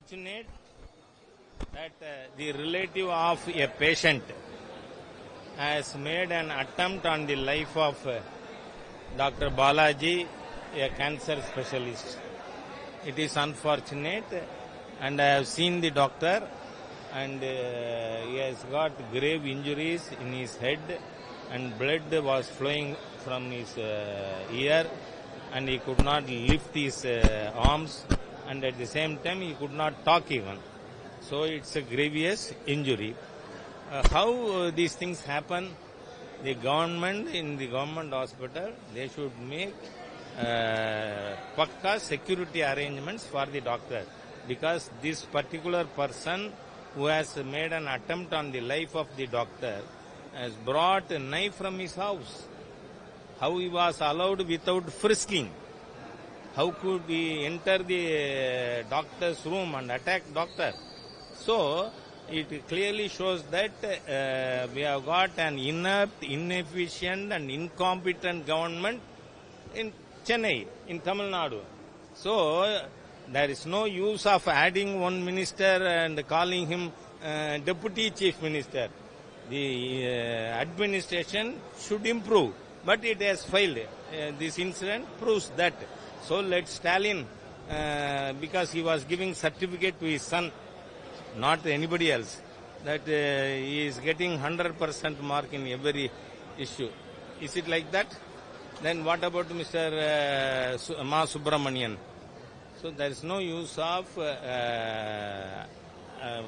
Fortunate that the relative of a patient has made an attempt on the life of Dr. Balaji, a cancer specialist. It is unfortunate, and I have seen the doctor, and he has got grave injuries in his head, and blood was flowing from his ear, and he could not lift his arms, and at the same time he could not talk even. So it's a grievous injury. How these things happen? The government, in the government hospital, they should make pakka security arrangements for the doctor, because this particular person who has made an attempt on the life of the doctor has brought a knife from his house. How he was allowed without frisking? How could he enter the doctor's room and attack doctor? So it clearly shows that we have got an inept, inefficient and incompetent government in Chennai, in Tamil Nadu. So there is no use of adding one minister and calling him deputy chief minister. The administration should improve, but it has failed. This incident proves that. So let Stalin, because he was giving certificate to his son, not anybody else, that he is getting 100% mark in every issue. Is it like that? Then what about Mr. Ma Subramanian? So there is no use of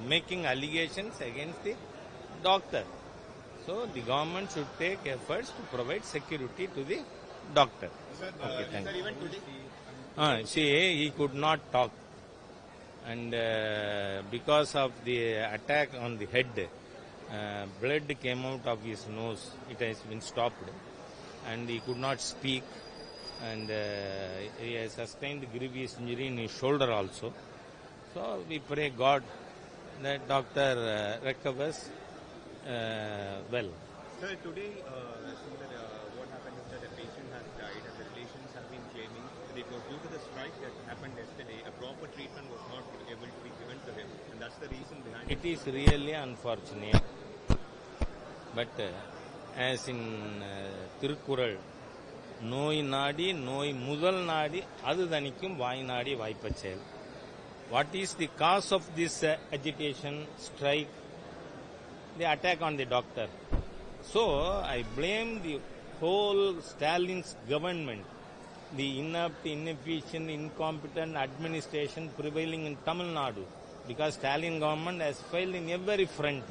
making allegations against the doctor. So the government should take efforts to provide security to the doctor. Okay, thank you. See, he could not talk, and because of the attack on the head, blood came out of his nose. It has been stopped, and he could not speak, and he has sustained grievous injury in his shoulder also. So we pray God that doctor recovers well. Sir, today, what happened is that a patient has died and the relations have been claiming that it was due to the strike that happened yesterday. A proper treatment was not able to be given to him, and that's the reason behind it. It is really unfortunate. But as in Tirukkural, நோய் நாடி நோய் முதல் நாடி அது தணிக்கும் வாய் நாடி வாய்ப்பச் செயல். What is the cause of this agitation, strike? The attack on the doctor. So I blame the whole Stalin's government, the inept, inefficient, incompetent administration prevailing in Tamil Nadu, because Stalin government has failed in every front.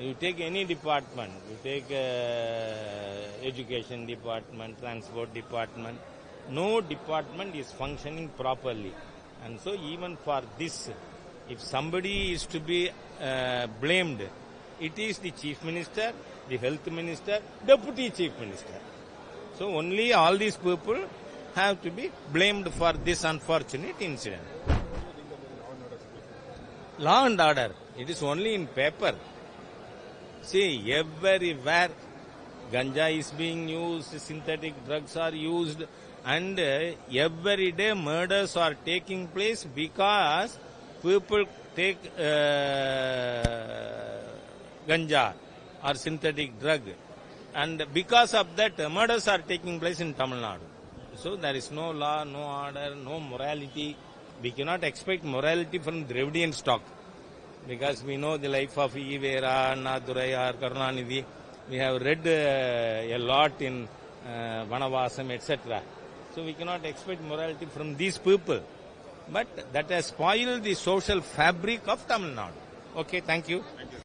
You take any department, you take education department, transport department, no department is functioning properly. And so even for this, if somebody is to be blamed, it is the chief minister, the health minister, deputy chief minister. So only all these people have to be blamed for this unfortunate incident. Law and order, it is only in paper. See, everywhere ganja is being used, synthetic drugs are used, and every day murders are taking place because people take ganja or synthetic drug, and because of that murders are taking place in Tamil Nadu. So there is no law, no order, no morality. We cannot expect morality from Dravidian stock, because we know the life of E. Vera, Annadurai or Karunanidhi. We have read a lot in Vanavasam, etc. So we cannot expect morality from these people. But that has spoiled the social fabric of Tamil Nadu. Okay, thank you.